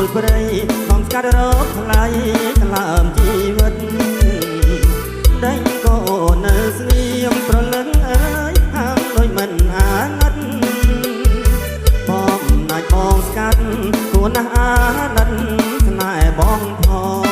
លព្រៃខំស្កាត់រកថ្លៃថ្លើមជីវិតដេញក៏នៅស្ងៀមប្រលឹងអើយហាងដូចមិនអាណិតបងណាច់បងស្កាត់គួរណាស់អាណិតស្នេហ៍បងផង